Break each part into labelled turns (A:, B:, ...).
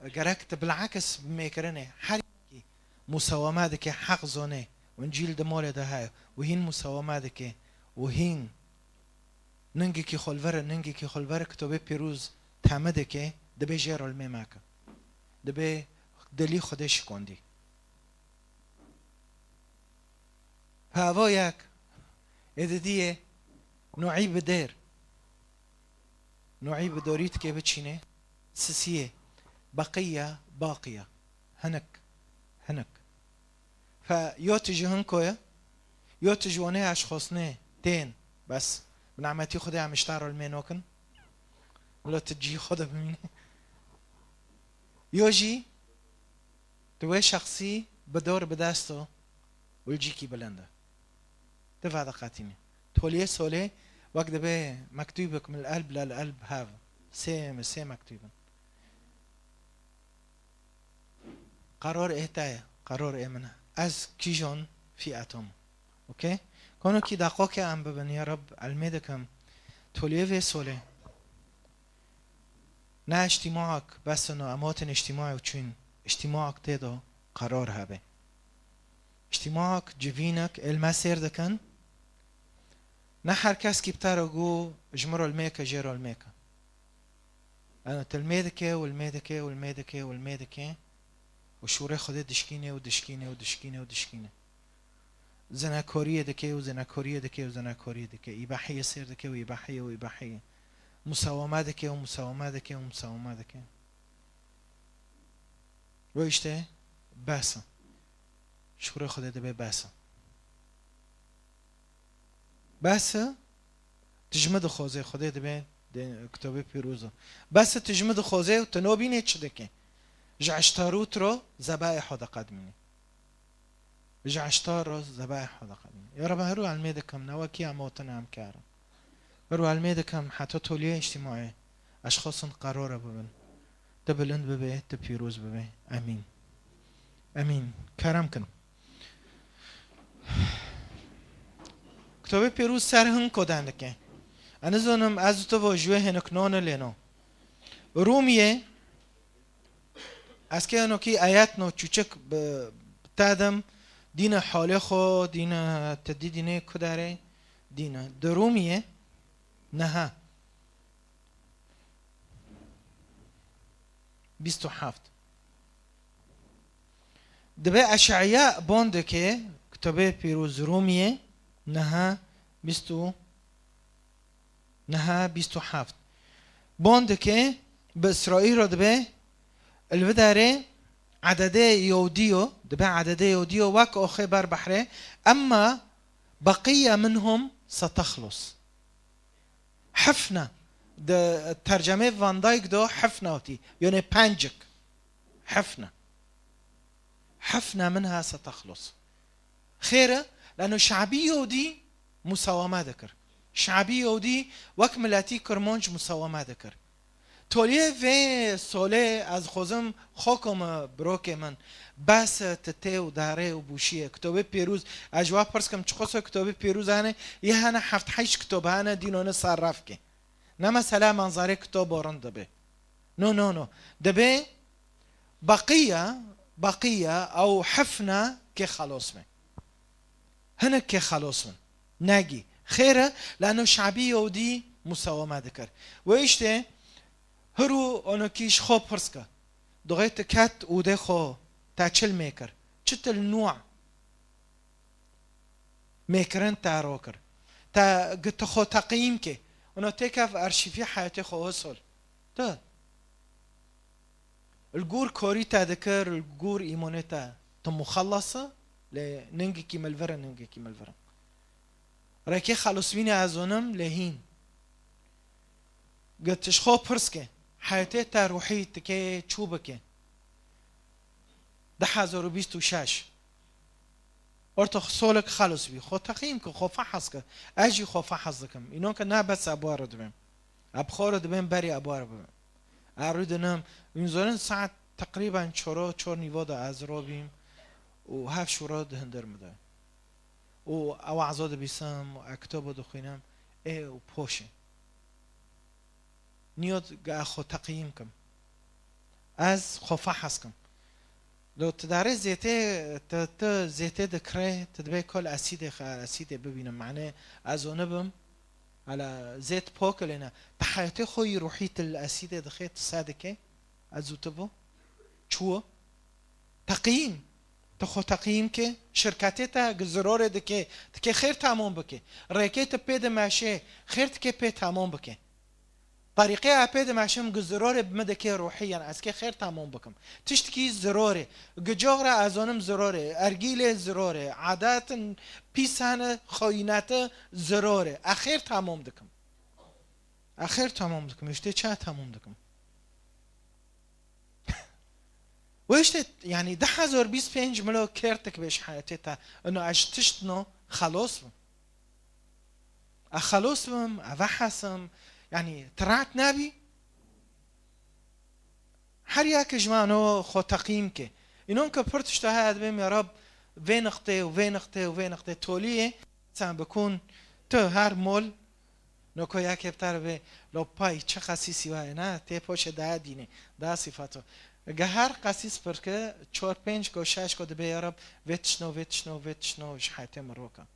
A: جركت بالعكس بميكرنه حركي مساوماتك حق زونه وانجيل دمول ده هاي وهين مساوماتك وهين ننجي كي خلفر كتبه بيروز تحمدك دبي جيرو الميماك دبي دلي خودش كوندي هاوياك إذا دي نوعي بدير نوعي بدوريت كيف تشينه سسيه بقية باقية هنك فيوتج هنكويا يوتج ونه أشخاصنه تين بس بنعمتي خدها عم يشتغلوا المينوكن ولا تجي خدها بمين يوجي توي شخصي بدور بداستو والجيكي بلندا تفع دقاتيني توليه سولي وقت به مكتوبك من القلب للقلب هذا سيم مكتوبا قرار ايه تايا قرار ايه منها از كيجون في اتوم اوكي كونو كي دقاقي عم ببن يا رب علميدكم توليه في سولي نا اجتماعك بس انه اماتن اجتماعي وچين اجتماعك تيدو قرار هبه اجتماعك جبينك المسير دكن نه هر کس که بترگو جمرو الميكا جيرو الميكا انا تلميدكه والميدكه وشوره خود دشكينه زناكوريه دكه اباحيه سير دكه واباحيه مساوماتك رويشته بس شوره خود دبه بس تجمد خوزه خدا دبه کتاب پیروزه بس تجمد خوزه و تنوبینه چه دکه جعشتاروت رو ذبائح حدا قدمینه جعشتار رو ذبائح حدا قدمینه یا رب هرو علمه کم نواکی اموتن هم کارم هرو علمه کم حتی تولیه اجتماعی اشخاص قراره ببن تبلند ببه تپیروز ببه امین کرم کن کتاب پیروز سر هنگ کدنده که انا زنم از تو واجوه هنک نان لینو رومیه از که انو کی آیت نو چوچک بتادم دین حاله خو دین تدی دینه کداره دینه درومیه نه 27 دبه اشعیاء بانده که کتاب پیروز رومیه نه 27 بانده که به اسرائیل را دبه الوداره عدده يوديو دبا عدده يوديو واك أخي بار بحره أما بقية منهم ستخلص حفنة ده ترجمة فان دايك دو حفنة وتي يعني بانجك حفنة منها ستخلص خيره لأنه شعبي يودي مساومة ذكر شعبي يودي وكملاتي كرمونج مساومة ذكر تولیه و سوله از خوزم خوکم بروک من بس تته و داره و بوشیه کتاب پیروز اجوا پرس کم چخص کتاب پیروز هنه یه هنه 7-8 کتاب هنه دینونه صرف که نه مثلا منظره کتاب بارن دبه نو دبه بقیه او حفنه که خلاص من هنه که خلاص من نگی خیره لانه شعبی یودی مساومه دکر و ایشته هرو آنو کیش خوب پرسکه دوغیت کت اوده خو تا چل میکر چتل نوع میکرن تا رو کر تا گت خو تقییم که اونو تکف ارشیفی حیاتی خو حصل تا الگور کوری تا دکر الگور ایمونه تا مخلصه لننگی کی ملورن رکی خلصوینی از اونم لهین گتش خو پرسکه حياتي تا روحي تكي تشوبك ده 1026 ارتو خصولك خلص بي خو تقييمك خو فحصك اجي خو فحصكم انو كنا بس ابوار دبم ابخور دبم بري ابوار دبم ارودنم ينزلن ساعه تقريبا 4 نيفو ده از روبيم و هاف شورا هندر مده و او عزاد بيسام و اكتوب دخينم اي و پوشه نیاد گه خو تقییم کم از خوفا حسكم لو تداري زيتي دكري تدبي كل اسيد ببينم معناه ازونبم على زيت بوكلنا بحياتي خوي روحيت الاسيد دخيت صادقه ازوتبو شو تقييم تخو تقييم که شرکتی تا ضرور دکه تکه خیر تمام بکه رکیت پید ماشه خیر تکه پید تمام بکه طريقه پید ماشم ضرور بمدکه روحيا از که خیر تمام بکم تشتکی ضروره گجاغره ازانم ضروره ارگیل ضروره عادات پیسانه خاینات ضروره اخیر تمام دکم اخیر تمام دکم اشته چه تمام دکم ويشت يعني 1025 ملو كيرتك بيش حياتي انه اشتشتنو خلاص اخلص بم افحسم يعني ترعت نبي هر ياك جمانو خو تقييمك انون كبرتش هاد بهم يا رب وين اختي وين اختي وين اختي توليه سام بكون تو هر مول نوكو ياك بتر به لو باي چه خصيصي وای نه ته پوش ده دینه ده صفاتو هر قسیس پرکه 4-5 کو 6 کو دبی یا رب ویتشنو حیاته مروکا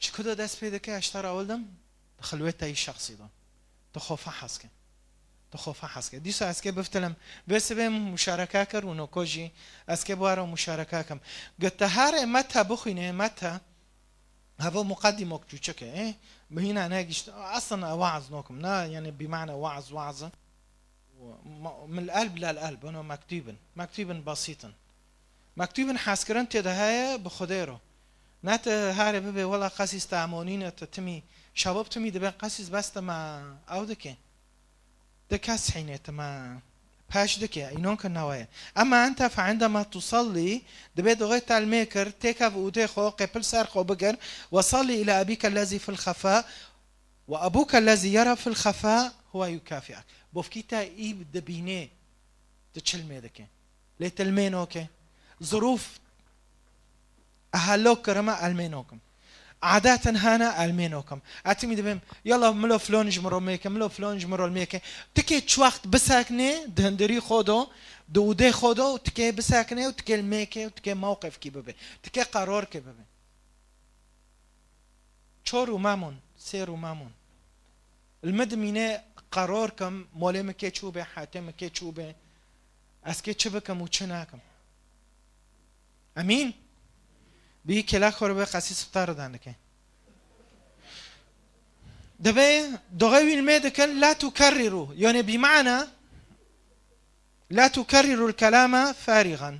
A: شكو دست پیدا که اشتر اولدم خلوت ای شخصی دان تخوفه حس که دیسو از که بفتلم بس بهم مشارکه کر و نوکوجی از که بوارو مشارکه کم گت هر متى بخینه متى هذا مقدمه كتشكه هنا ناقش اصلا وعظ نوكم نا يعني بمعنى وعظ من القلب للقلب انا مكتوبا بسيطا مكتوبا حاسكرن تدهايا بخديرو نات هاري ببي ولا قاسيس تعمونين تتمي شباب تمي دبي قاسيس بس ما اودكه دكاس حينه ما باش دكه اينون كنوايا اما انت فعندما تصلي دبي دغيت الميكر تكف ودخو قبل سرخو بقر وصلي الى ابيك الذي في الخفاء وابوك الذي يرى في الخفاء هو يكافئك بوفكيتا اي دبينه تشل ميدك لتلمينوك ظروف اهلوك رما المينوكم عادة هانا المينوكم اعتمد بهم يلا ملو فلون جمرو ميكا ملو فلون جمرو الميكا تكي تشوقت بساكنه دهندري خودو دوده خودو تكي بساكنه وتكي الميكا وتكي موقف كي ببي تكي قرار كي ببي چور مامون سير مامون المدمينه قراركم مولي مكي چوبه حاتم مكي چوبه اسكي چبكم وچناكم امين بي كلا خوربه قسيس فتار دانك دبي دغوي الميدكن لا تكرروا يعني بمعنى لا تكرروا الكلام فارغا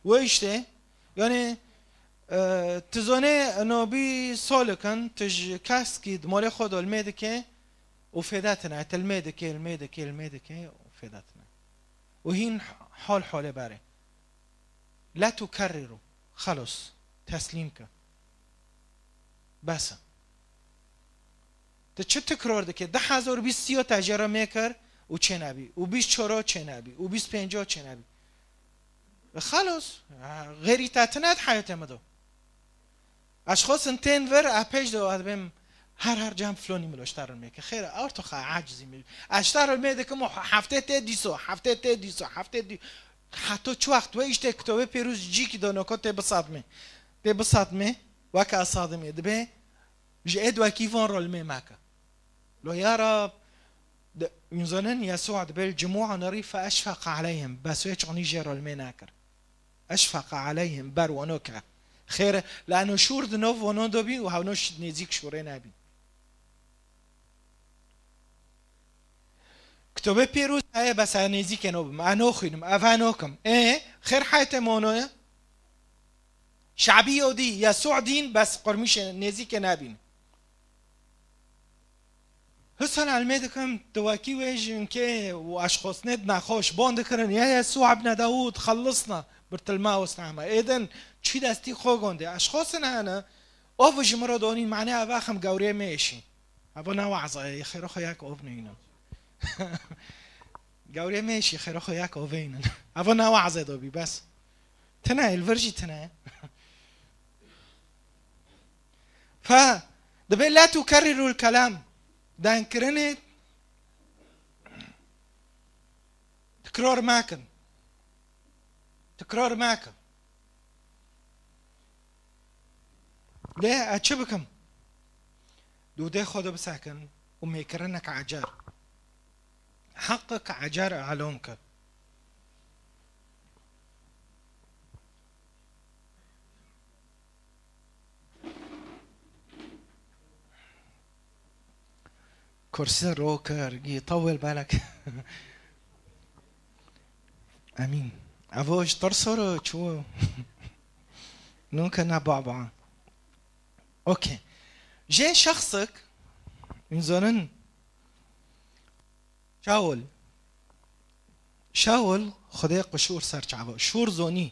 A: ويشته يعني تزونه انه بي سولكن تج كاسكيد مول خود الميدكه وفداتنا الميدكه وفداتنا وهين حال باره لا تكرروا خلص تسليمك بس تچه تکرار دکه 10,020 تجربه میکر و چه نبی و 24 چه نبی و 25 چه نبی خلاص غيري تاتنات حياته مدو اشخاص انتين ور اپیج دو ادبم هر جام فلوني ملو اشتغل میکه خیر اور تو عاجزی می اشتغل میده که هفته ته دیسو حتی چه وقت و ایشته کتابه پیروز جی کی دو نکات بصادمه وكا صادمه دبي جئد وكيفون رول مي ماكا لو يا رب ينزلن يسوع دبي الجموع نري فاشفق عليهم بس يچغني جرول مي ناكر اشفق عليهم بر ونوكا خير لانه شور دنوف ونو دوبي وهونوش نزيك شورين ابي كتابه بيروز هي بس نزيك نوب ما خينم افانوكم خير حياتمونو شعبي يهودي يسوع دين بس قرميش نزيك نابين حسن الميدكم دواكي ويجن كي واشخاص ندنا خوش بوند كرن يا يسوع ابن داود خلصنا برتلماوس نعمة اذن چي دستي خوغونده اشخاصنا انا اوف جمرو دونين معناها واخم غوري ماشي ابونا وعظه خير اخو ياك اوفنينا غوري ماشي خير اخو ياك اوفينا ابونا وعظه دوبي بس تنا الفرجي تنا ف دبي لا تكرروا الكلام دان كرنت تكرار ماكن تكرار ماكن ليه أتشبكم دو ده خده بساكن وميكرنك عجار حقك عجار علومك كرسي روكر يطول بالك امين افوش ترسر شو نوكا نبعبع اوكي جاي شخصك من زنن شاول خدای قشور سرچعبا شور زونی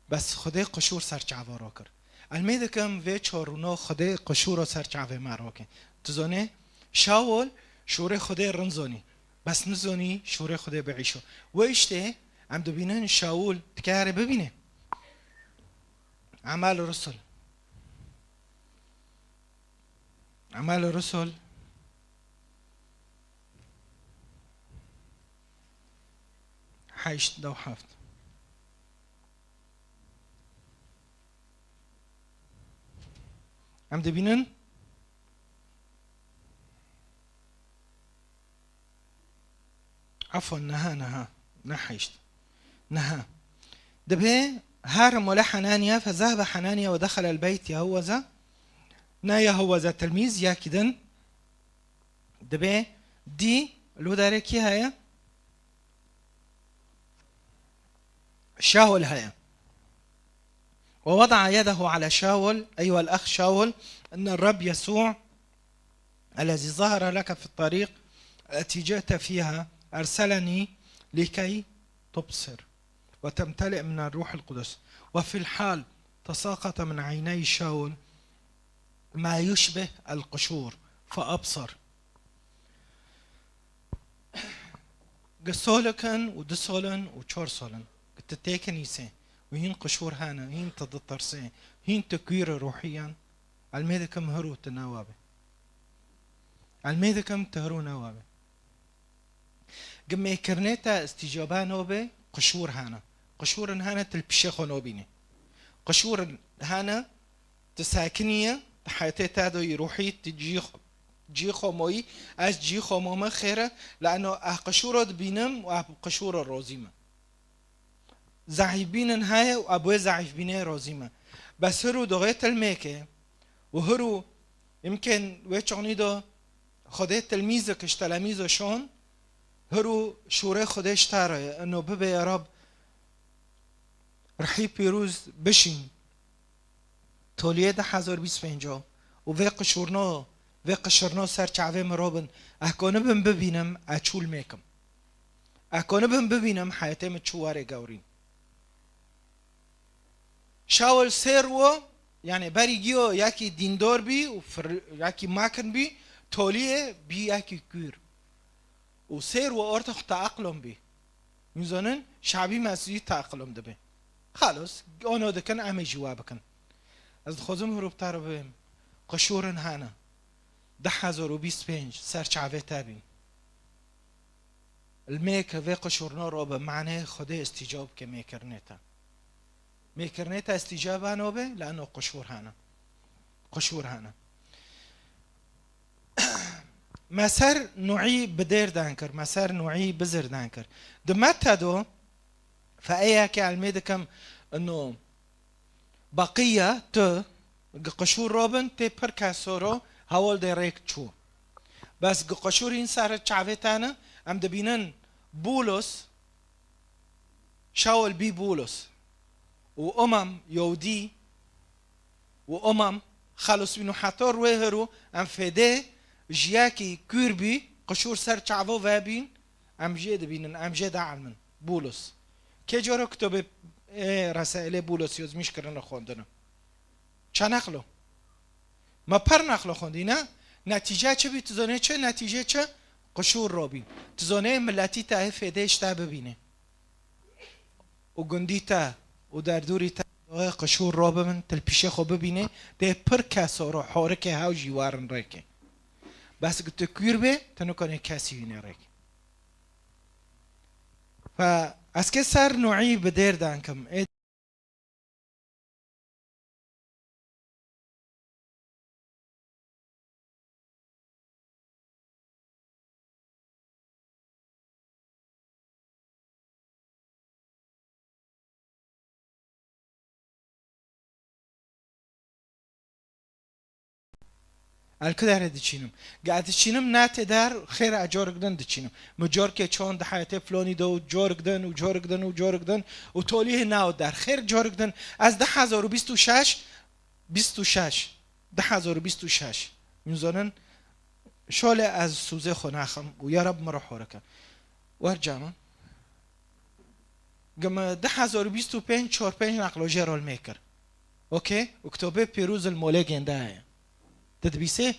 A: بس خدای قشور سرچعبا را کر المیدکم و چارونو خدای قشور سرچعبا ما را کن تزونه شاول شور خدای رنزونی بس نزونی شور خدای بعیشو و اشته عم دبینن شاول تکاره ببینه اعمال الرسل حيشت دو حافظ عم دبينن عفوا نها نحيشت نها دبي هارم ولا حنانيا فذهب حنانيا ودخل البيت يهوذا نا يهوذا تلميذ يا كدن دبي دي لو داركي هيا شاول هيا ووضع يده على شاول أيها الأخ شاول أن الرب يسوع الذي ظهر لك في الطريق التي جئت فيها أرسلني لكي تبصر وتمتلئ من الروح القدس وفي الحال تساقط من عيني شاول ما يشبه القشور فأبصر قصولكن ودسولن وشورسولن تتكنيسة وهين قشور هانا هين تضطرسين هين تكوير روحيا الميدكم هرو تناوابه الميدكم تهرو نوابه قم كرنيتا استجابانو به قشور هانا قشور هانا تلبشيخو نوبيني قشور هانا تساكنية حياتي تادو يروحي جيخو موي از جيخو موما خيرا لأنه قشورو دبينم وقشور الروزيمة زعيبين هاي وأبوي زعيبين روزيمة بس هرو دغيت الميكة وهرو يمكن ويتشوني دو خديت تلميذك اش تلاميذه شون هرو شوري خديش تاري انه ببا يا رب رحي بيروز بشين توليه ده 1025 وفي قشورنو سر چعوه مرابن احكونه بهم ببينم اچول ميكم احكونه بهم ببينم حياتي متشواري قورين شاول سيرو يعني باريجيو ياكي ديندور بي ياكي ماكن بي توليه بي ياكي كير وسيرو ارتخ تأقلم بي ميزانن شعبي مسيحي تأقلم دبي خلاص انا ده كان امي جوابكن از خودم هروب تارو بهم قشورن هانا 1025 سر چعوه تابين الميكا في قشورنا رو بمعنى خده استجاب كميكرنيتا استجابة نوبه لأنه قشور هانا مسار نوعي بدير دانكر مسار نوعي بزر دانكر دمتا دو فأيها كعلميدكم انه بقية تو قشور روبن تي بركاسورو هاول ديريك تشو بس قشور ينسار تشعفتانا ام دبينن بولس شاول بي بولس يودي خلص بينو حتار ويهرو ام فده جياكي كوربي قشور سر تشعفو فابين ام جيد بينن ام جيد علمن بولس كي جورو كتب رسائل بولس يوز مش كرنا خوندنا چه نخلو ما پر نخلو خوندی نه نتیجه چه بی تزانه چه نتیجه چه قشور را بین تزانه ملتی تا فیدهش تا ببینه و گندی تا و در دوری تا قشور را ببین تلپیشه خو ببینه ده پر کسا را حارکه هاو جیوارن ریکه بس که تکویر به تنو کنه کسی بینه ریکه و از که سر نوعی بدیر دانکم الكدر دچینم قاعد دچینم نات دار خير اجور قدن دچینم مجور که چون ده حياته فلوني دو جور قدن و جور قدن و جور قدن و توليه ناو دار خير جور قدن از 1026 26 1026 میزنن شاله از سوزه خناخم و یا رب مرا حرکه ورجام قم 1025 45 نقل جرال ميكر اوكي وكتبه بيروز المولى جنده تدبیسه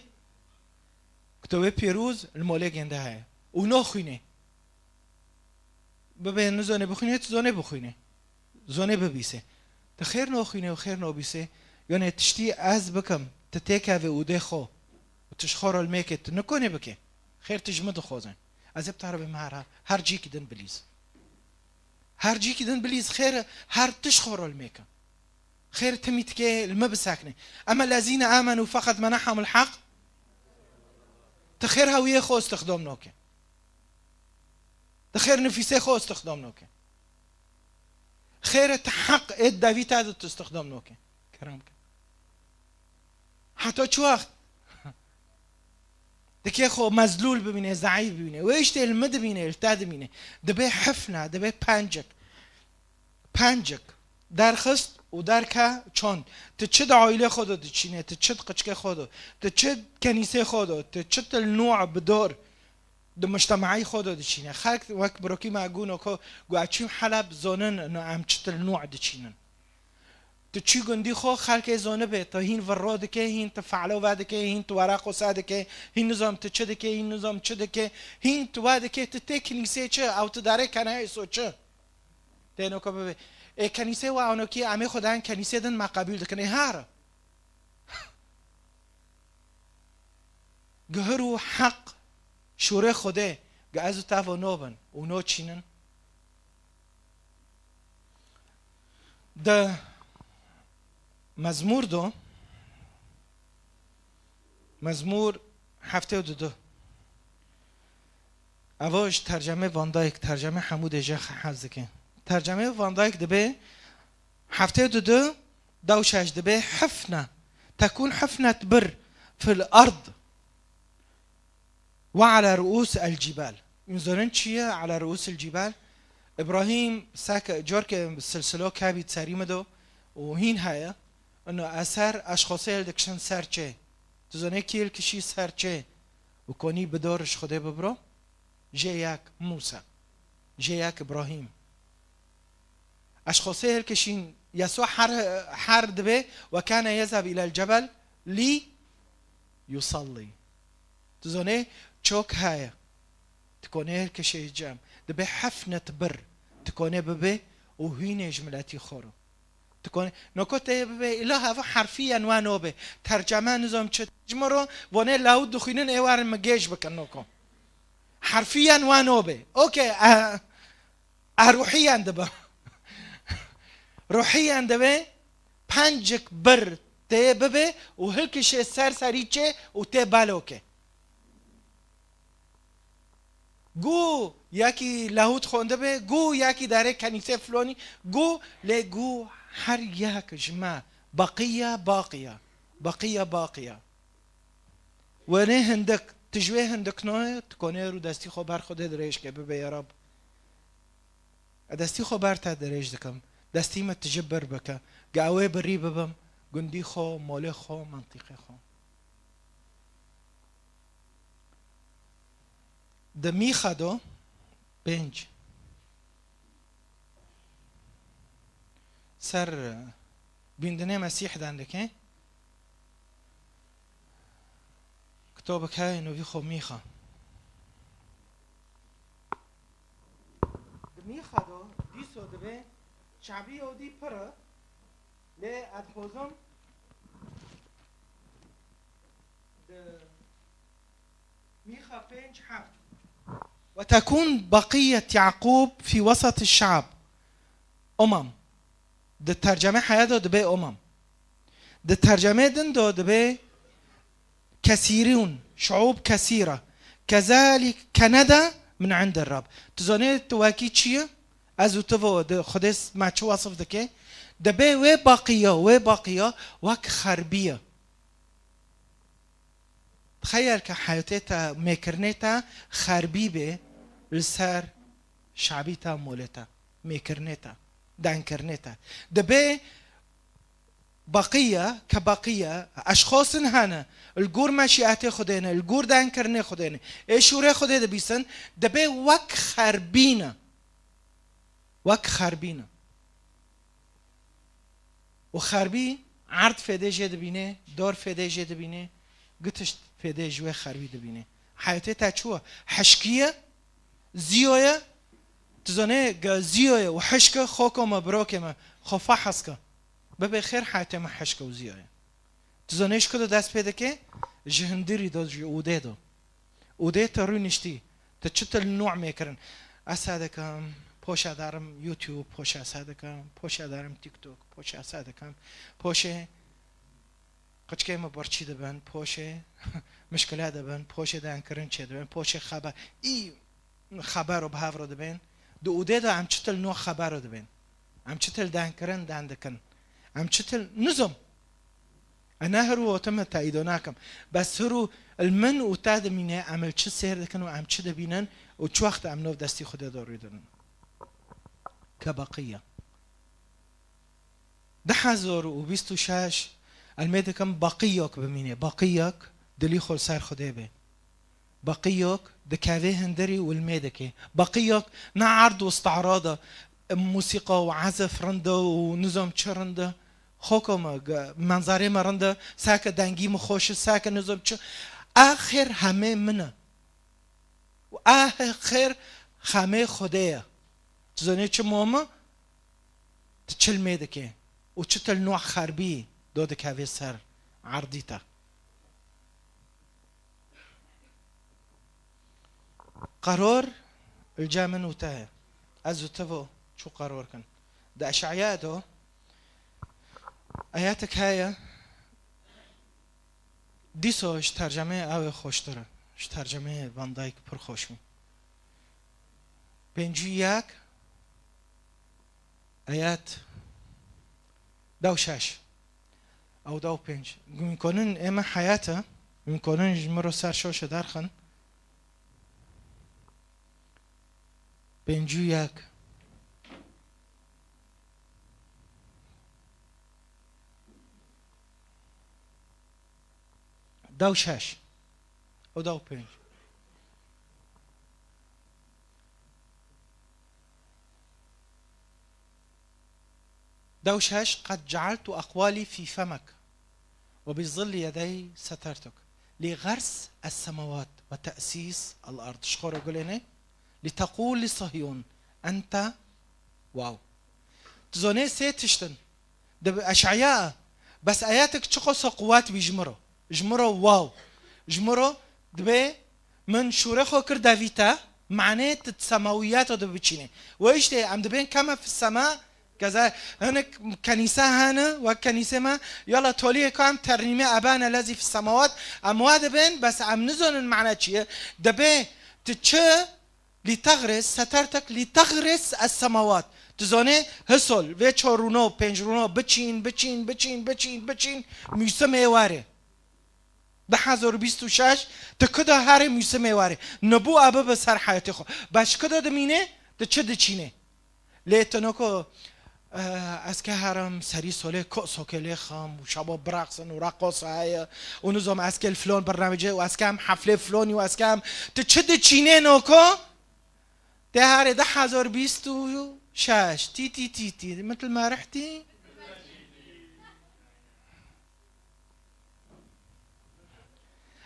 A: کتابه پیروز الماله گنده های او نخوینه ببین زانه بخوینه تو زانه بخوینه زانه ببیسه تا خیر نخوینه و خیر نبیسه یعنی تشتی از بکم تتیکه و اوده خو و تشخار المکت نکنه بکه خیر تجمد خوزن از ابتر به مهره هر جی که دن بلیز هر جی که دن بلیز خیر هر تشخار المکه خير تميتك المبساكنه اما الذين امنوا فقط منحهم الحق تخير هويه خو استخدام نوكه تخير نفيسه خو استخدام نوكه خير تحق اد دافيد هذا تستخدام نوكه كرامك حتى شو وقت دكي خو مزلول ببينه ضعيف ببينه ويش المد ببينه التاد ببينه دبي حفنه دبي پنجک درخست و درکه چون تو چه عائله خودت دچینه تو چه قچکه خودت تو چه کنیسه خودت تو چه النوع بدور د مجتمعی خودت دچینه خلق وقت بروکی معگونو که گوچیم حلب زانن انه ام چه النوع دچینن تو چی گندی خو خلق زانه به تا هین وراد که هین تفعله وعده که هین تو ورق و ساده که هین نظام تو چه که هین نظام چه که هین تو وعده که تو کنیسه چه او تو داره کنه سو چه تنو که به کنیسه و آنو که همه خدایان کنیسه دن ما قبول دکنه هر گهرو حق شوره خوده گازو تافو نوبن و نو چینن ده مزمور دو مزمور هفته و دو اواش ترجمه واندایک ترجمه حمود اجا حفظ که ترجمه واندایک دبه هفته دو دوشش دبه حفنة تكون حفنة بر في الأرض وعلى رؤوس الجبال ينظرن چیه على رؤوس الجبال إبراهيم ساك جورك السلسلة كابي تساريمه دو وهين هيا انه اثر اشخاصی دکشن سر چه تزانه کیل کشی سر چه و کنی بدارش خوده ببرو جه یک موسی جه یک ابراهیم اشخاصی کشین يسوع حر دبه وكان يذهب الى الجبل لي يصلي تزانه چوك هاي تكونه كشي جام دبه حفنة بر تكونه ببه وهين جملاتي خورو تكون نكت ببه إله هذا حرفيا وانوبه ترجمة نظام تجمرو وانه لاو دخينن ايوار مجيش بكنوكم حرفيا وانوبه اوكي روحيا دبه روحيا دبه پنجك بر ته ببه و هلكش سر سريچه و ته بالوكه گو یکی لاهوت خونده به گو یکی داره کنیسه فلانی گو لگو هر یک جمع بقیه باقیه و نه هندک تجوه هندک نه تکنه رو دستی خو بر خوده درش که ببه یا رب دستی خو بر تا درش دکم دستی ما تجبر بکه گاوه بری ببم گندی خو مال خو منطقه خو ده میخا دو پنج سر بیندنه مسیح دنده که کتابک های نوی خو میخا ده میخا دو دیسو دبه شعبی او دی پره لی ادخوزم ده میخا پنج هفت وتكون بقية يعقوب في وسط الشعب ده الترجمة حياته دبي ده الترجمة دندو دبي كثيرون، شعوب كثيرة، كذلك كندا من عند الرب. تزوني تواكي تشيه ازو تفو ده خدس ما شو وصف دكي دبي وي باقية وك خربية. تخيل كحياتها ميكرنيتا خربيبة لسر شعبيتا مولتا ميكرنيتا دانكرنيتا. دبي بقية كبقية أشخاص هنا الجور ماشياتي خدينا الجور دانكرني خدينا إيش وري خدينا بيسن دبي وك خربينا وخربي عرض فدي جد بينه دور فدي جد بينه قتشت فدي جوا خربي دبينه. حياتي تشوه حشكية زيوية تزني زيوية وحشكة خوكو مبروك ما خوفا حسكة ببي خير حياتي ما حشكة وزيوية تزنيش كده دست بيده كه جهندري دو وديدو وديد تروي نشتي تشتل النوع ميكرن أسادكم پوشا دارم يوتيوب پوشا أسادكم پوشا دارم تيك توك پوشا أسادكم پوشة قچكي ما برشي دبن پوشة مشكلة دبن پوشة دانكرن چه دبن پوشة خبر إي خبر وبهافرو دبن دو وديدا عم تشتل نوع خبر دبن عم تشتل دانكرن داندكن عم تشتل نظم أنا هرو وتم تأيدوناكم بس هرو المن وتاد مينه عمل چه سير دكن وعم چه دبينن وچ وقت عم نو دستي خدا داريدن كبقية ده حزور وبيستو شاش الميدكم بقيك بمينه بقيك دلي خل سر خدا به بقيك دكاوي هندري والميدكي بقيك نعرض واستعراضه موسيقى وعزف رنده ونظام چرنده خوكم منظري مرنده ساكا دنگي مخوش ساكا نظام چه آخر همه منه و آخر همه خدايا تزاني چه ماما تچل ميدكي و چتل نوع خربي دودك هاوي سر عرضيتا. قرار الجامن وتاه ازو تفو شو قرار كان ده اشعياء ده آياتك هاي ديسو اش ترجمه او خوشتره اش ترجمه وان دايك پر خوشم بنجي ياك آيات دو شاش او دو بنج میکنن اما حياته میکنن جمرو سر شوش درخن بنجي ياك دو شاش او دو بنج دو شاش قد جعلت أقوالي في فمك وبظل يدي سترتك لغرس السماوات وتأسيس الأرض. شخور أقول هنا لتقول لصهيون أنت واو تزوني سيتشتن ده أشعياء بس آياتك تشخص قوات بيجمرو جمرو واو جمرو دبي من شورخو كر دافيتا معناه السماويات ده بتشينه وايش ده عم دبين كما في السماء كذا هنا كنيسة هنا وكنيسة ما يلا توليه كام ترنيمة أبانا الذي في السماوات أمواد بين بس عم نزون المعنى شيء دبي تتشى لتغرس سترتك لتغرس السماوات تزونه هسول و چورونو پنجرونو بچین بچین بچین بچین بچین میسمه واره ده 1026 تکده هر میسمه واره نبو ابه به سر حیات خو باش کده دمینه ده چه دچینه لیتنو کو از که هرم سری ساله ساکله خام و شباب برقصن و رقص های و نظام از که فلان برنامجه و از که هم حفله فلانی و از که هم ده چه دچینه نوکو ده هر ده 1026 تي مثل ما رحتي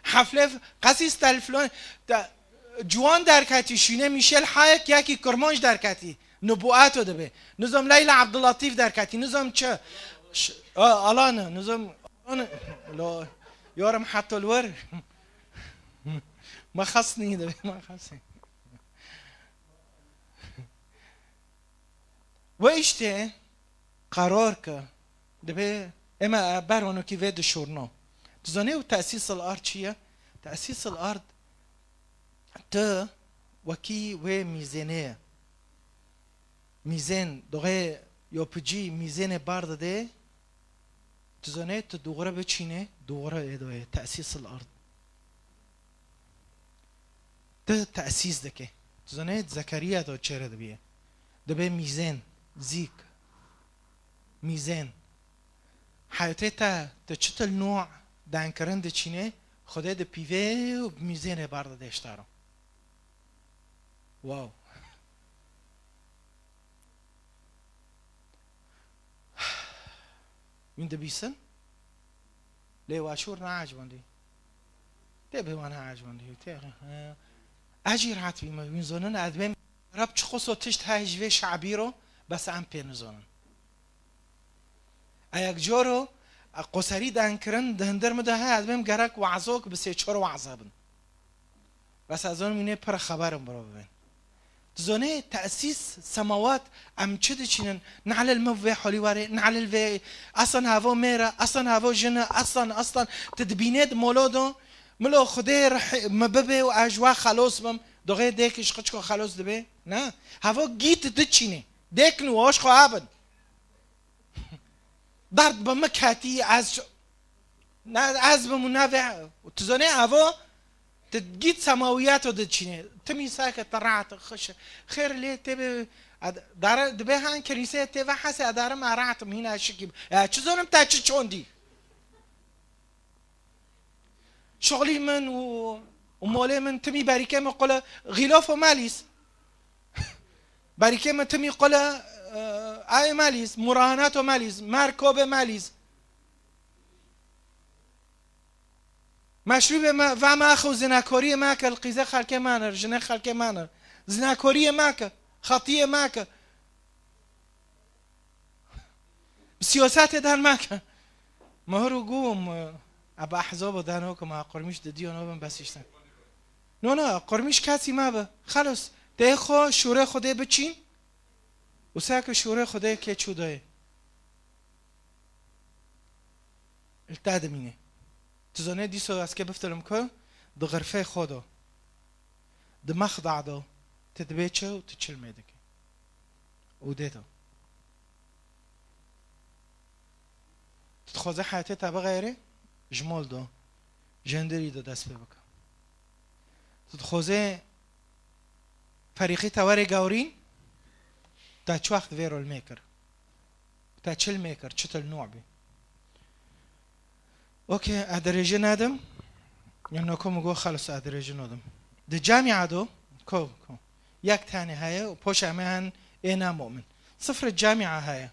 A: حفله قسیس تلفلون جوان درکتی شینه میشل حایک یکی کرمانج درکتی نبوءاتو دبه نظام لیلا عبداللطیف درکتی نظام چه الانا نظام لا یارم حتی الور ما خصني دبه ما خصني وإشته قرار که دبي اما برونو كي فيد شورنو تزانيو تأسيس الأرض شيء تأسيس الأرض ت وكي وميزانية ميزان دوغي يوبجي ميزان بارد ده تزانيو تدوغرة بتشينه دوغرة إيه تأسيس الأرض ده تأسيس دكه تزانيو زكريا دو تشير دبيه دبي ميزان زيك ميزان حياتي تا تشتل نوع دان کرن د چینه خدای د پیوه و میزان بارد داشتارم واو من دبیسن لی واشور نعجبندی تبه وانا عجبندی اجیر حتمی ما من زنن ادمیم رب چه خصو تشت هجوه شعبی رو بس ام پی نزنن ایک جورو قصری دان کرن دهندر مده ها ادمیم گرک وعزوک بسی چور وعزابن بس از اون مینه پر خبرم برو ببین تزونه تأسيس سماوات ام چه چینن نعل الموه حولی واره نعل الوه اصلا هوا میره اصلا هوا جنه اصلا تدبینید مولودو ملو خدای رح مببه و اجوا خلاص بم دوغه دیکش خچکو خلاص دبه نه هوا گیت دچینه دیکنو واش خو ابن درد بمكاتي از بمنافع تزوني هوا تجيت سماويات ودتشيني تمي ساكت طرعت خش خير ليه تبي دار دبي هان كنيسه تبي حسي دار ما رعت هنا شكيب تشزون متى تشوندي شغلي من ومولي من تمي باريكه من قله غلاف وماليس باريكه من تمي قله آی مالیز مراهنات و مالیز مرکوب مالیز مشروب ما و ما أخو زناكورية ماك القيزة خالك مانر جنة خالك مانر زناكورية ماك خطية ماك سياسات دان ماك مهرو قوم أبا أحزاب دانوكم قرميش دديون أبن بس يشتن نو قرميش كاسي ما با خلاص تأخو شوره خوده بچين وساك شوره خدای که چودای التعد مینه تزانه دیسو از که بفترم که دو غرفه خودا دو مخضع دو تدبیچه و تچل میدک و دیتو تتخوزه حیاته تا بغیره جمال دو جندری دو دست ببکه تتخوزه فریقی تاوری گاورین تا چه وقت ویرو الميكر تا چه الميكر چه النوع بي اوكي ادرجه ندم يعني كم جو خلص ادرجه ندم ده جامعه دو كو یک تاني هيا وبوش عمهن انا مؤمن صفر الجامعه هيا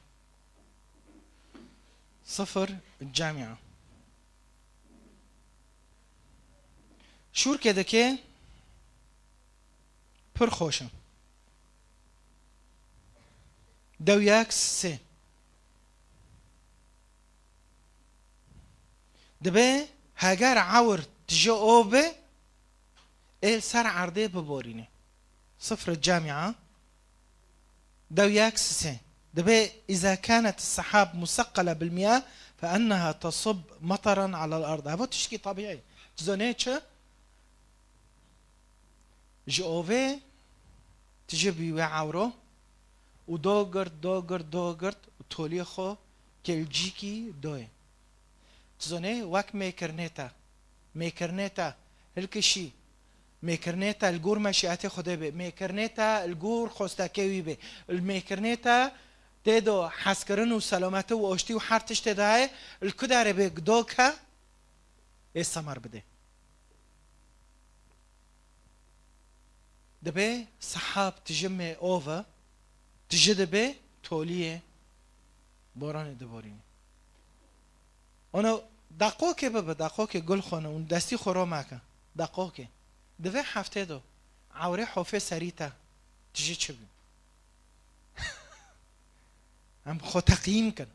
A: صفر الجامعه شور كده كي پر خوشم دو یک سه دبه هاگر عور تجا اوبه ایل سر عرضه ببارینه صفر الجامعة دو یک سه دبه إذا كانت السحاب مثقلة بالمياه فأنها تصب مطرا على الأرض هذا تشكي طبيعي تزونيه چه جاوه تجيبي وعوره و دوگرد و تولی خو کلجیکی دوی تزونه وک میکرنیتا هلکشی میکرنیتا الگور مشیعت خوده به میکرنیتا الگور خوستاکیوی به میکرنیتا تدو حسکرن و سلامت و آشتی و حرتش تدای الکداره به گدوکا استمر بده دبه صحاب تجمع اوه تجده به تولیه باران دبارینه اونو دقوکه ببه دقوکه گل خونه اون دستی خورا مکه دقوکه دوه هفته دو عوره حوفه سریتا تجه چه بیم هم خود تقییم کن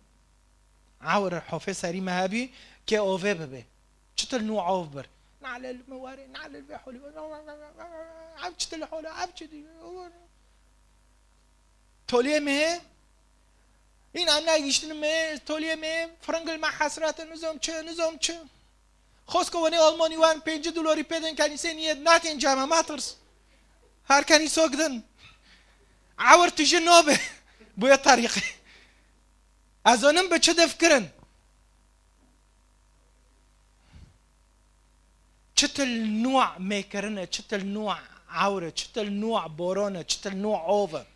A: عوره حوفه سری مهبی که اوه ببه چطور نوع اوه بر نعل المواري نعل البحولي عبشت الحولة عبشت تولیه مه این هم نگیشتن می تولیه می فرنگل ما حسرت نظام چه خواست که ونی آلمانی وان $5 پیدن کنیسه نیت ناتین جامعه ماترس هر کنیسه گدن عور تجی نوبه بویا طریقه از آنم به چه دفکرن چتل نوع میکرنه چتل نوع عوره چتل نوع بورانه چتل نوع عوه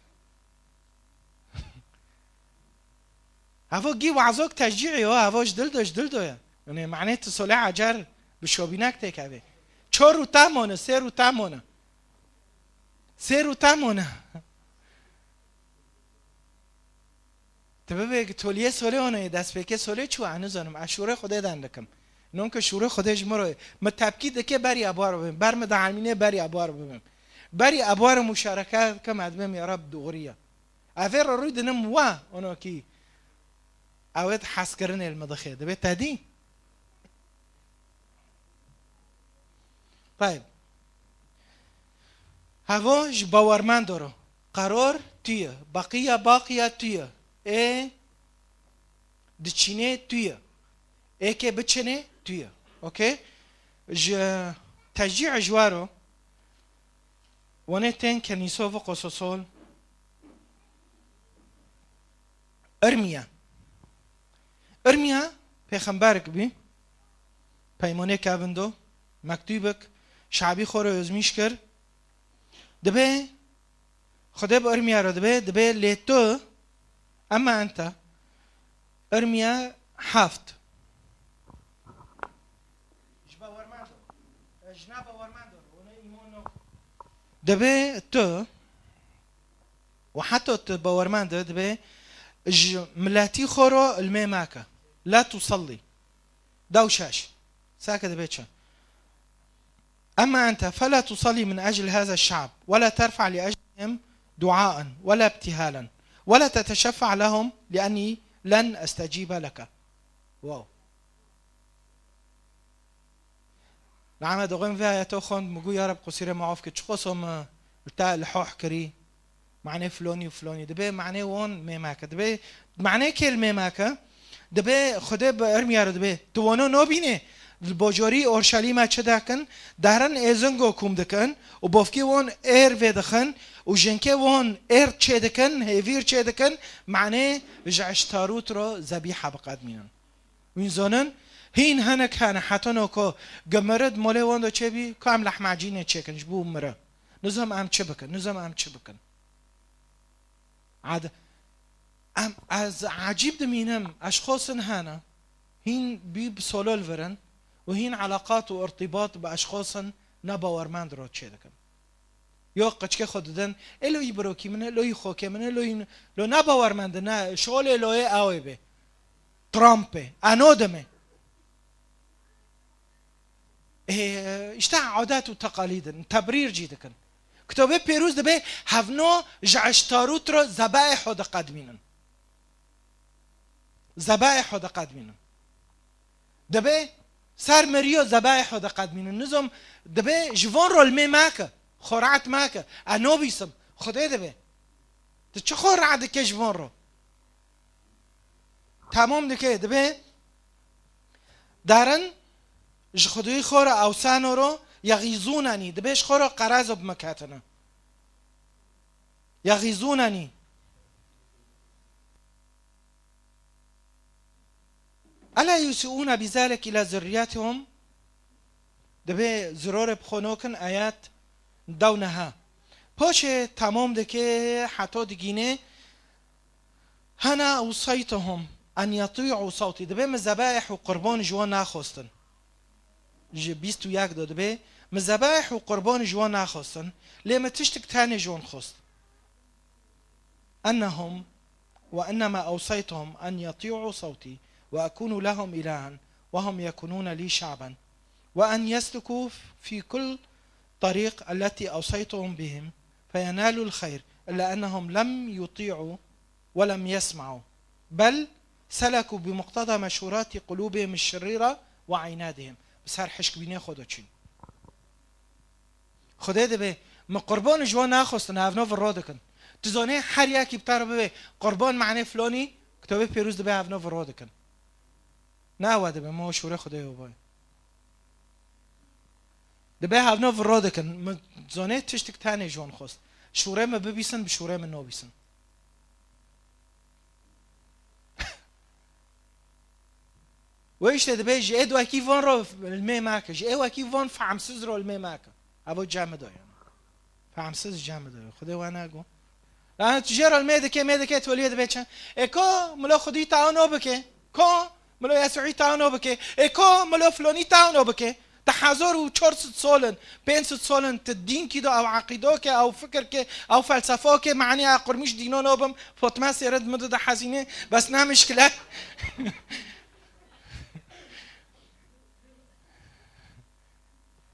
A: هفا گی وعزاک تشجیعی ها هفاش دل دویا یعنی معنی تصالح عجر بشابینک تکوه 4 رو تمانه 3 رو تمانه 3 رو تمانه تبه بگه تولیه ساله آنه دست بکه ساله چو عنو زنم اشوره خوده دندکم نون که شوره خودش مروه متبکی دکه بری ابوار ببین برم دعالمینه بری ابوار ببین بری ابوار مشارکت کم ادمم یا رب دوغریه افر روی دنم وا اونو کی اوید حس کردن المدخه دبی تدی طيب هواش باورمند دارو قرار تویه باقیه تویه دچینه تویه که بچنه تویه اوکی تشجيع جوارو ونتن كنيسو وقصصول ارميا پیغمبرك بي پیمانه کابندو مکتوبک شعبی خورو ازمیش کر دبه خدا با ارمیا رو دبه لیتو اما انت ارمیا 7 دبه تو وحتى باورماند دبه ملاتي خورو الميماكا لا تصلي دوشاش ساكت بيتشا أما أنت فلا تصلي من أجل هذا الشعب ولا ترفع لأجلهم دعاء ولا ابتهالا ولا تتشفع لهم لأني لن أستجيب لك واو نعم دوغين فيها يتوخن مقول يا رب قصيرة معوف كتشخصهم بتاع الحوح كري معناه فلوني وفلوني دبي معناه وون ميماكا دبي معناه كل ميماكا دبي خده بأرميا دبي توانو نبينه الباجوری اورشلیم چه دکن دارن ازنگو کوم دکن و بافکی وان ایر ودخن و جنکه وان ایر چه دکن هیویر چه دکن معنی جعشتاروت رو ذبیحه بقدمینن و این زنن هین هنک هنه حتی نوکو گمرد ماله وان دو چه بی که هم لحم عجینه چه کنش بو مره نظام ام چه بکن عاد ام از عجیب دمینم اشخاص هنه هین بی بسولول ورن وهين علاقات وارتباط باشخاص نباورمند رو چه دکن یا قچکه خوددن الوی بروکی من الوی خوکه من الوی لو نباورمند نه شغل الوی اوی به ترامپ انودمه اشتا عادات و تقالید تبریر جی دکن کتابه پیروز دبه هفنو جعشتاروت رو ذبائح و قدمینن ذبائح و قدمینن دبه سر مريو ذبائح ودا قدمين النظام دبي جوان رول مي ماكا خرعت ماكا انو بيسم خدي دبي تچ خرعت دك جوان رو تمام دكه دبي دارن ج خدي خورا اوسانو رو يغيزونني دبيش خورا قراز بمكاتنا يغيزونني ألا يسيئون بذلك إلى ذرياتهم دبي زرار بخونوكن آيات دونها باشه تمام دكي حتى دقينه هنا أوصيتهم أن يطيعوا صوتي دبي مذبائح وقربان جوان ناخستن بيستو ياك دبي مذبائح وقربان جوان ناخستن لما تشتك تاني جوان خست أنهم وإنما أوصيتهم أن يطيعوا صوتي وأكون لهم إلها وهم يكونون لي شعبا وأن يسلكوا في كل طريق التي أوصيتهم بهم فينالوا الخير إلا أنهم لم يطيعوا ولم يسمعوا بل سلكوا بمقتضى مشورات قلوبهم الشريرة وعنادهم بس هر حشك بيني خدا چين خدا دبه ما قربان جوان ناخستن هفنو فرادكن تزانه هر يكي بتعرف به قربان معنى فلاني کتابه پیروز دبه هفنا ورا دکن نه واده به ما شوره خدای وبای دبه هفنا ورا دکن زانه تشتک تانه جوان خواست شوره ما ببیسن به شوره ما نبیسن ويش تدبي جي ادوا كيف فون رو المي ماك جي ادوا كيف فون فعم سزرو المي ماك ابو جامدو يعني فعم سز جامدو خدي وانا اقول لا تجرى الميدكه توليد بيتشا اكو ملو خدي تاونو بكي كو ملو يسوعي تاونو بكي اكو ملو فلوني تاونو بكي تحازور وشورس سولن بينس سولن تدين كده او عقيدوك او فكرك او فلسفوك معني قرمش دينو نوبم فاطمه سيرد مدد حزينه بس نا مشكله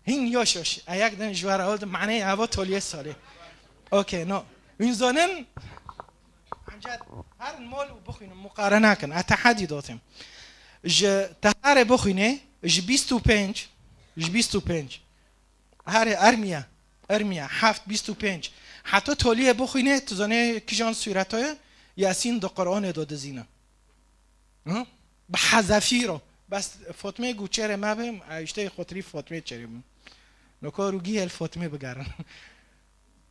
A: هين يوشوش اياك دن جوار اولد معنی هوا تولیه ساله اوکی نو این زانن عنجد هر مول بخوين مقارنه کن اتحدی داتم ج تهاره بخوینه ج 25 هر ارمیا 7 25 حتی تولیه بخوینه تو زانه کیجان سورتای یاسین دو قرآن دو دزینه به حذفی رو بس فاطمه گوچره مبم اشته خاطری فاطمه چریم نکار روگی الفاطمه بگرن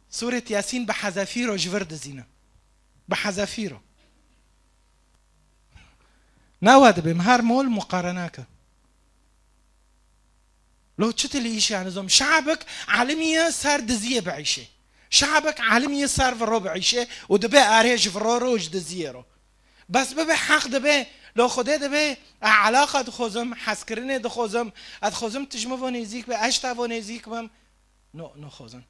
A: سوره یاسین به حذفی رو جورد زینه به حذفی رو نواد بهم هر مول مقارنه که لو تشتلي ايش يعني نظام شعبك عالمية صار دزيه بعيشه شعبك عالمية صار في الربع عيشه ودبي اريج في الروج دزيرو بس ببي حق دبي لو خدا دبي علاقه دخوزم حسكرنه دخوزم ادخوزم تجمع و نزیک به اشتا و نزیک بم نو خوزن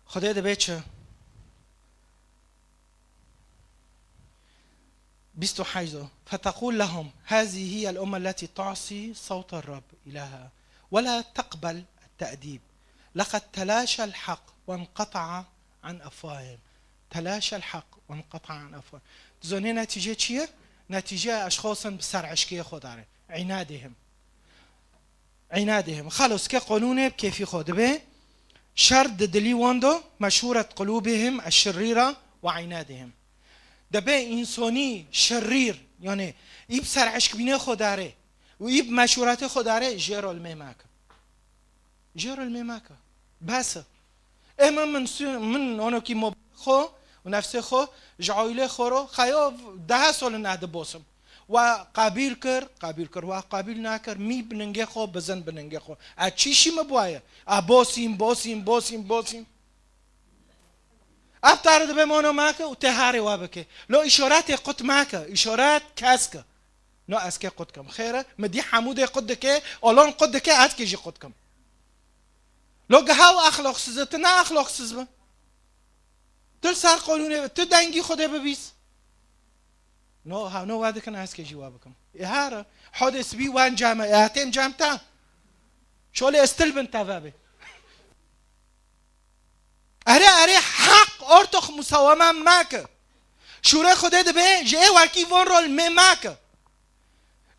A: خدا دبي چه 25 فتقول لهم هذه هي الأمة التي تعصي صوت الرب إلهها ولا تقبل التأديب لقد تلاشى الحق وانقطع عن أفواههم تلاشى الحق وانقطع عن أفواههم تزوني نتيجة چیه؟ نتیجه اشخاصا بسر عشقی خود داره عنادهم خلص که قانون کیفی خود به شرد دلی واندو مشهورت قلوبهم الشريرة وعنادهم دبه انسانی شریر یعنی ایب سر عشق بینه خود داره و ایب مشورت خود داره جرال الميماك بس اما من اونو کی مبخو و نفس خو جعایله خو رو خیاب 10 سال نهده باسم و قبیل کر و قبیل نکر می بننگه خو بزن بننگه خو اچیشی مبوایه باسیم افترض بمانو ماکه و تهاری وابکه لو اشارات قط ماکه اشارات کاسکه نو اسکه قط کم خیره مدی حمود قد که الان قد که ات کیجی قد کم لو گهاو اخلاق سزت نه اخلاق سزبه دل سر قانونه تو دنگی خوده ببیس نو وعده کن از که جواب کم هاره حادث بی وان جامعه اتم جامتا شغل استلبن توابه اره حق ارتخ مساومه ماکه شوره خوده دبه جه وکی وان رول ماکه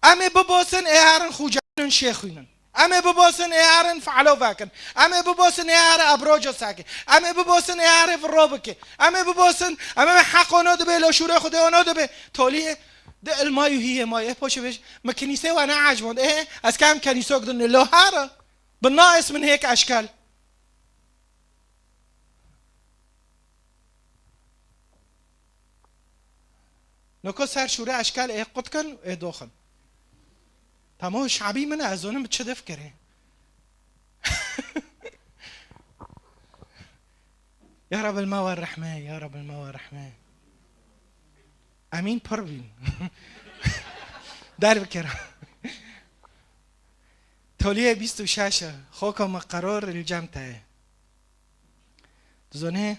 A: امه بباسن هارن خوجانن شیخوینن امه بباسن هارن فعلو واکن امه بباسن هار ابراج ساکه امه بباسن هار فروبکه امه بباسن امه حق اونو دبه لو شوره خوده اونو دبه تولیه ده المایو هی مایه پاشه بش ما کنیسه و انا عجبان از کم کنیسه قدن لو هاره بالناقص من هيك اشكال نکو سر شوره اشکال قد کن داخل تمام شعبی من از اونم چه دف کره يا رب الماء والرحمة يا رب الماء والرحمة امين پروین در بکرم تولیه 26 خوکم قرار الجمع تاه زونه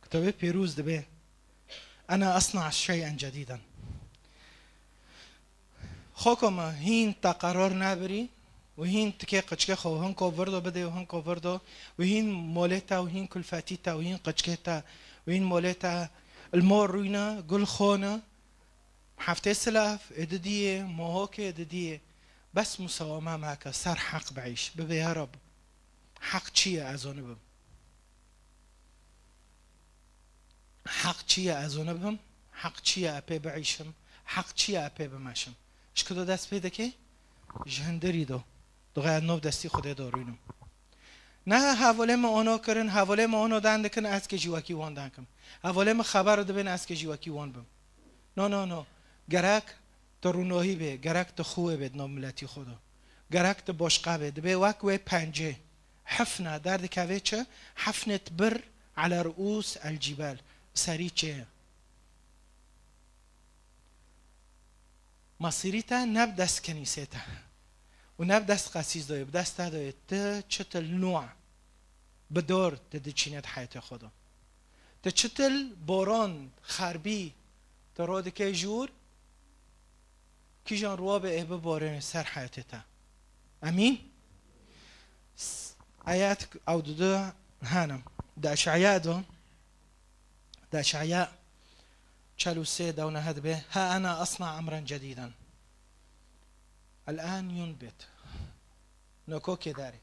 A: کتابه پیروز دبه أنا أصنع شيئا جديدا خوكم هين تقرار نابري وهين تكي قچكي خو هن كوفردو بده وهن كوفردو وهين مولتا وهين كلفاتيتا وهين قچكيتا وهين مولتا المور روينا قل خونا حفتي سلاف ادديه موهوك ادديه بس مساومة معك صار حق بعيش ببي يا رب حق چيه ازونه بم حق چیه از اون بهم حق چیه اپی بعیشم حق چیه اپی بماشم اش کدو دست پیدا که جهندری دو غیر نو دستی خود دارینم نه حواله ما آنو کرن حواله ما آنو دند کن از که جواکی وان دانکم حواله ما خبر دبن از که جواکی وان بم نه گرک تو رونوهی به گرک تو خوه بد نام ملتی خدا گرک تو باشقه بد به وک و پنجه حفنه درد کوه چه حفنت بر على رؤوس الجبال سری چه مصيريتا نب دست كنيستا ونب دست قسيس داي بدست داي تشتل نوع بدور تدچينت حياة خدا تشتل باران خربي تراد كي جور كي جان رواب اهبه باران سر حياتتا امين آيات او دو هانم دا اشعياء دا اشعياء 43 دون هذا به ها أنا أصنع أمرا جديدا الآن ينبت نكوكي داري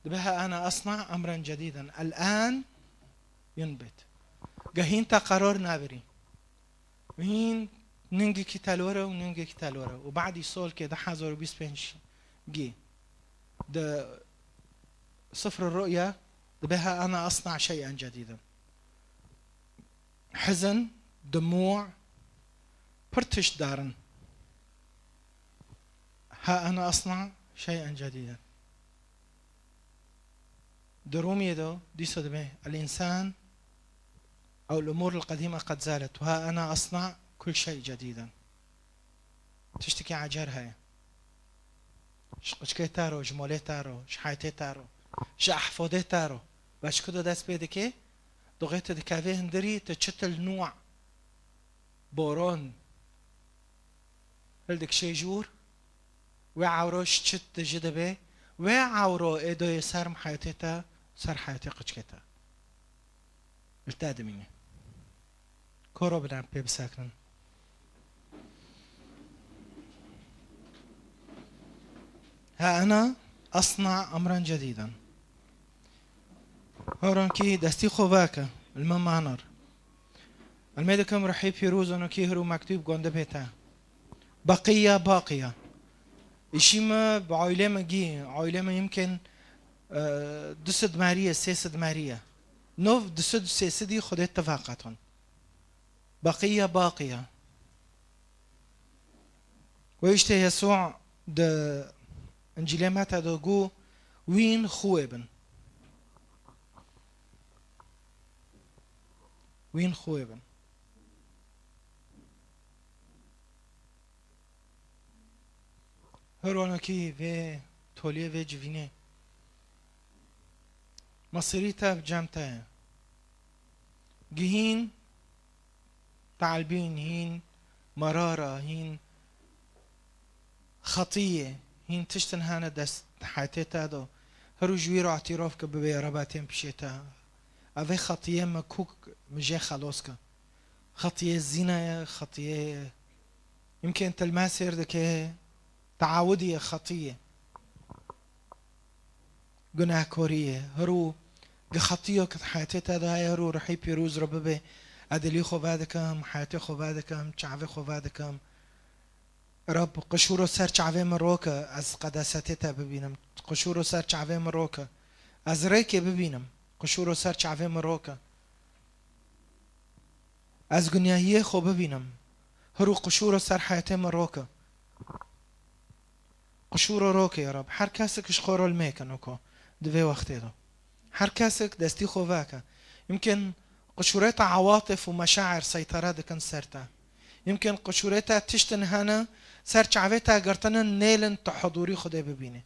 A: بها أنا أصنع أمرا جديدا الآن ينبت جهين تقرار نابري وين ننجي كتالورا وننجي كتالورا وبعد يصول كده 1025 جي ده صفر الرؤية بها أنا أصنع شيئا جديدا حزن دموع برتش دارن ها أنا أصنع شيئا جديدا دروم يدو دي صدمه الإنسان أو الأمور القديمة قد زالت وها أنا أصنع كل شيء جديدا تشتكي عجر هاي شقشكي تارو جمالي تارو شحايتي تارو شأحفظي تارو باش كده دست بيده كي دغيت دكافيه هندري تشتل نوع بورون هلدك شي جور وعوروش تشت جدبه وعورو ايدو يسار محيطيتا سر حياتي قشكتا التاد مني كورو بنام بيب ساكن ها أنا أصنع أمرا جديدا هوران كي دستي خوباكا الممانر الميدكم رحي بيروز انو كي هرو مكتوب قنده بيتا بقية باقية إشيما بعائلة مجي عائلة ما يمكن دسد مارية سيسد مارية نوف دسد سيسدي خد اتفاقاتهم بقية باقية ويشتي يسوع د انجيلي متى دو وين خوابن وين خوابن هروانا كي في توليه في جوينه مصيريتا بجامتا جهين تعلبين هين مرارة هين خطية هين تشتن هانا دست حياتيتا دو هرو جويرو اعتراف كببي رباتين بشيتا اوه خطیه مکوک مجه خلاص کن خطیه زینه خطیه يمكن تلماس يردك تعودية خطية جناه كورية هرو خطية كت حياتي تدا هرو رحي بيروز رببه أدلي خوفادكم حياتي خوفادكم شعبي خوفادكم رب قشورو سر شعبي مروكا از قداستي ببينم قشورو سر شعبي مروكا از ريكي ببينم قشورو سر شعبي مروكا از گناهیه خو ببینم هرو قشور سر حياتي مروكا قشور روكا يا رب هر کسک شخور الميكنوكو دوی وقتی دو هر کسک دستی خوواکا يمكن قشورات عواطف ومشاعر سيطرة دكن سرتا يمكن قشورتها تشتن هنا سر شعبتها قرتنا نيلن تحضوري خده ببينه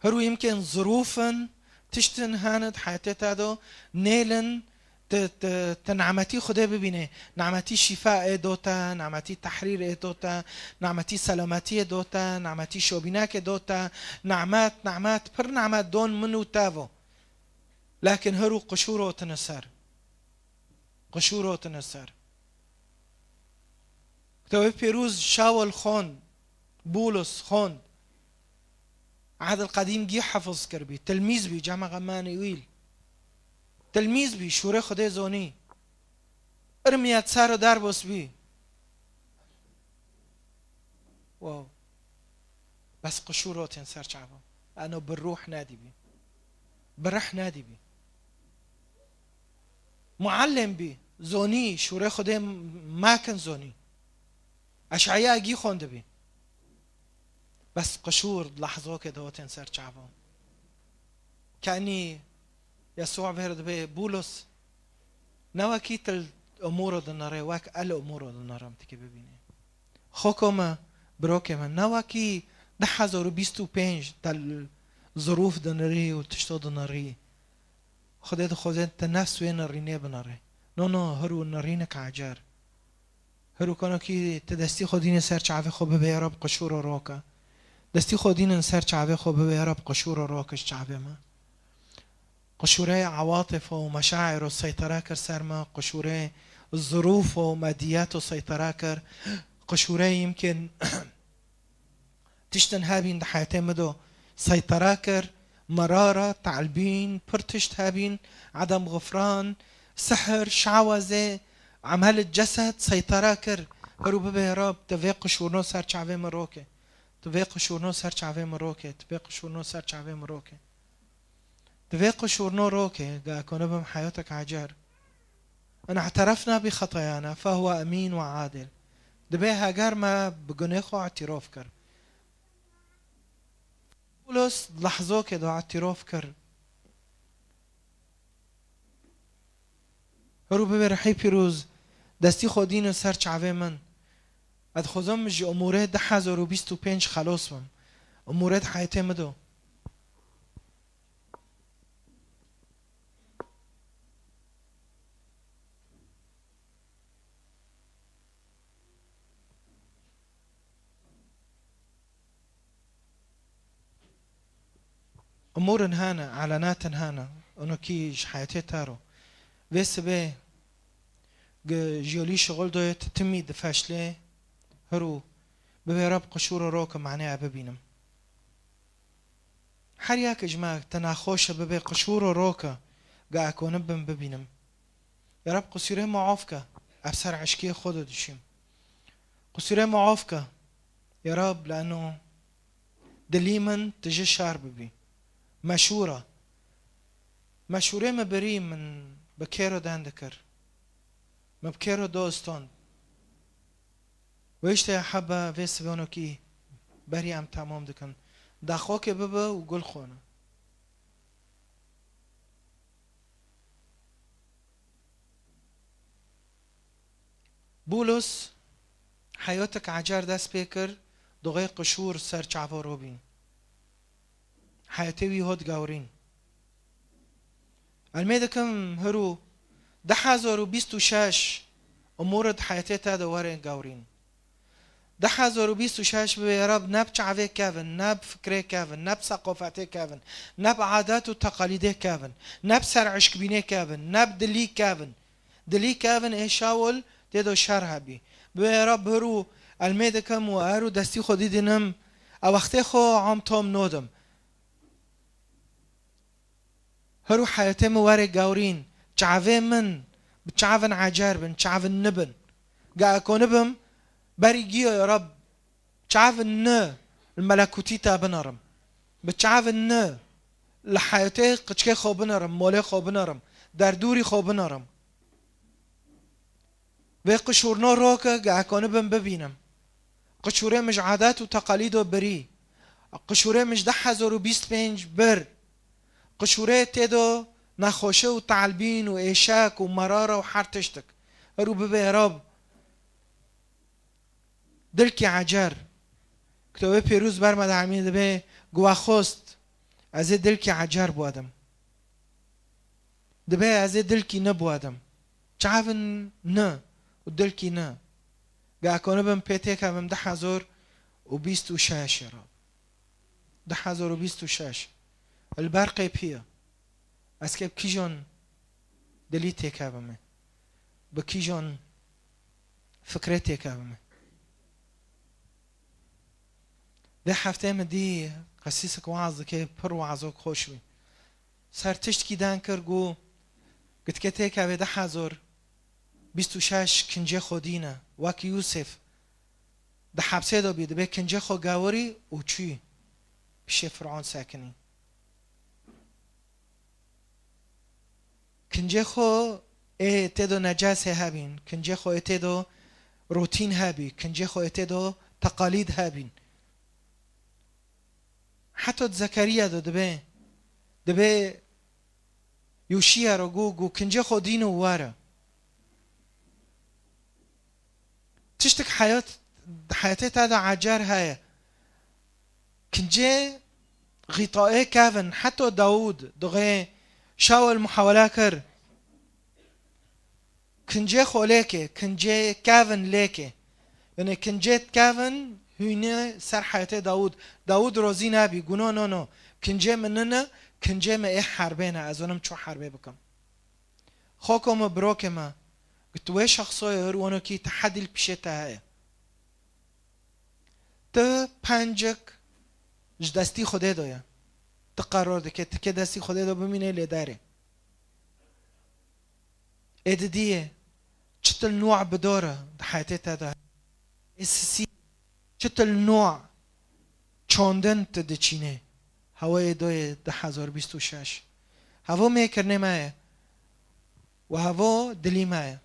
A: هرو يمكن ظروفا تشتن هنا حياتها دو نيلن نعمتي خدا ببینه نعمتي شفاء دوتا نعمتي تحرير دوتا نعمتي سلامتي دوتا نعمتي شوبيناك دوتا نعمات پر نعمت دون منو تاو لكن هرو قشورو تنسر كتاب بيروز شاول خون بولس خون عهد القديم جي حفظ كربي تلميذ بي جامع غماني ويل تلمیز بی شوره خدای زونی ارمیت سر و در بس بی واو بس قشورات سر شعبهم انا بالروح نادي بي بالروح نادي بي معلم بي زوني شوره خدای ما كان زوني اشعياء جي خوند بي بس قشور لحظه كده وتن سر شعبهم كأني يسوع بيرد بي بولس نواكيت الامور دناره واك الامور دناره متكي ببيني خوكما بروكما نواكي 1025 تل ظروف دناري وتشتو دناري خدت خدت نفس وين الرينه بناره نو هرو نرينك عجار هرو كانوا كي تدستي خدين سر شعبي خو به يا رب قشور روكا دستي خدين سر شعبي خو به يا رب قشور روكش شعبي ما قشوره عواطف ومشاعر والسيطرة كر سرما قشوره الظروف وماديات والسيطرة كر قشوره يمكن تشتن هابين حياتي مدو سيطرة كر مرارة تعلبين برتشت هابين عدم غفران سحر شعوذة عمل الجسد سيطرة كر هرو ببه يا رب تفي قشورنو سر شعبي مروكي تفي قشورنو سر شعبي مروكي تفي قشورنو سر شعبي مروكي تفي قشورنو روكي قا كونبهم حياتك عجار أنا اعترفنا بخطايانا فهو أمين وعادل دبي هاجر ما بجنيخو اعتراف كر بولس لحظة كده اعتراف كر هرو ببي رحي بيروز دستي خودين سر شعبي من اد خوزم مجي امورات 1025 خلاص بم امورات حياتي مدو امور هانا اعلانات هانا انو كيش حياتي تارو بس به جيولي شغل دويت تمي دفاشله هرو ببي رب قشور روك معناها ببينم حرياك جماعة تناخوش ببي قشور روكا قا اكون ببينم يا رب قصيري معافكة ابصر عشكي خودو دشيم قصيري معافكة يا رب لانه دليما تجي شار ببي مشورة مشورة ما بري من بكيرو داندكر ما بكيرو دوستون ويشتا يا حبا فيس بونو كي بري ام تمام دكن داخوك ببا وقول خونه بولس حياتك عجار داس بيكر دغي قشور سر چعفا روبين حياتي هود قاورين الميدكم هرو 1026 امور حياتي تا دوارين قاورين 1026 يا رب نب شعبي كافن نب فكري كافن نب ثقافتي كافن نب عادات وتقاليدي كافن نب سر عشق بيني كافن نب دلي كافن دلي كافن ايه شاول تدو شرها بي يا رب هرو الميدكم وهرو دستي خودي دينم او وقتي خو عام توم نودم هرو حياتي مواري قاورين شعبي من بتشعفن عجار بن شعفن نبن قا اكون بهم بريجيو يا رب شعفن الملكوتي تابنرم بتشعفن لحياتي قشكي خو بنرم مولي خو بنرم دردوري خو بنرم قشورنا روكا قا اكون بهم ببينم قشوري مش عادات وتقاليد وبري قشوري مش 1025 بر قشوري تيدو نخوشه وتعلبين وإيشاك ومرارة وحرتشتك هرو ببي يا رب دلكي عجر كتابه بيروز برمد عمين دبي قوا خوست ازي دلكي عجر بوادم دبي ازي دلكي نبوادم شعفن نا ودلكي نا قا كونه بم بيتيكا بم 1026 يا رب 1026 البرقي بيا اسكيب كيجون دليتي كابمه بكيجون فكرتي كابمه ده هفته مدي قسيسك وعظ كي پر وعظوك خوشوي صار تشتكي دانكر جو قلت كتيك أبدا حزور 26 کنجه خودینه وکی یوسف ده حبسه دا بیده به کنجه خود گاوری و چی پیش فرعون ساکنی کنجه خود اتدو نجاس هبین کنجه خود اتدو روتین هبی کنجه خود اتدو تقالید هبین حتی زکریا دا دبه یوشیا رو گو کنجه خود دین و واره تشتك حياتي هذا عجار هاي كنجي غطائي كافن حتى داود دغي شاول محاولة كر كنجي خوليكي كنجي كافن ليكي يعني كنجي كافن هنا سر حياتي داود روزي نبي قنو نو كنجي مننا كنجي ما ايه حربينا ازونم شو حربي بكم خوكم بروكي ما قلت وين شخصية وانا كي تحدي البشيتة هاي تا پنجک دستی خوده دایا تا قرار ده که دستی خوده دا بمینه لیداره اددیه چطل نوع بداره ده حیاته تا ده اساسی چطل نوع چاندن تا ده چینه هوای دای ده 1026 هوا میکرنه مایه و هوا دلی مایه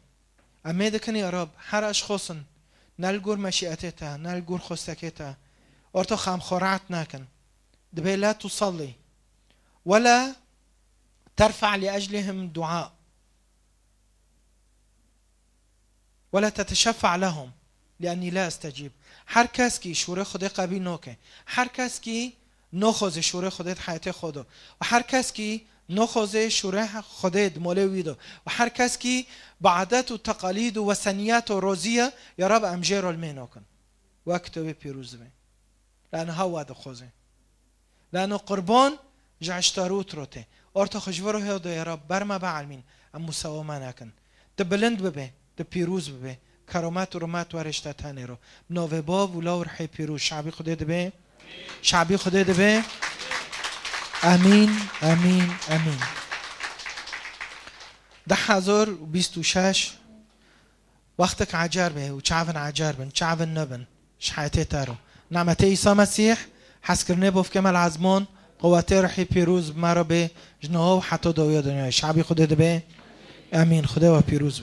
A: امید کنی عرب هر اشخاصن نلگور مشیئتها نلگور خستكتها ارتو خام خورعت ناكن دبي لا تصلي ولا ترفع لأجلهم دعاء ولا تتشفع لهم لأني لا استجيب هر کس کی شوره خود قبیل نوکه هر کس کی نخوزه شوره خودت حیات خودو و هر کس کی نخوزه شوره خودت مولویدو و هر کس کی بعادات و تقالید و وثنیات و روزیه یا رب امجیر المینو کن وقتو پیروز بی لانه هوا دو خوزه لانه قربان جعشتاروت روته ارتا خجورو هیدو یا رب برما بعلمین ام مساوما نکن تبلند ببی تپیروز ببی کرامت و رمت و رشتتانی رو نوه باب و لاور حی پیروز شعبی خودت بی شعبی خودت بی امین امین امین 1026 وقتك عجار به وشعفن عجار بن شعفن نبن شحيتي تارو نعمتي عيسى مسيح حسكرني بوف كمال عزمون قواتي رحي بيروز بمارو به جنوه حتى دوية دنيا شعبي خده به امين خده و بيروز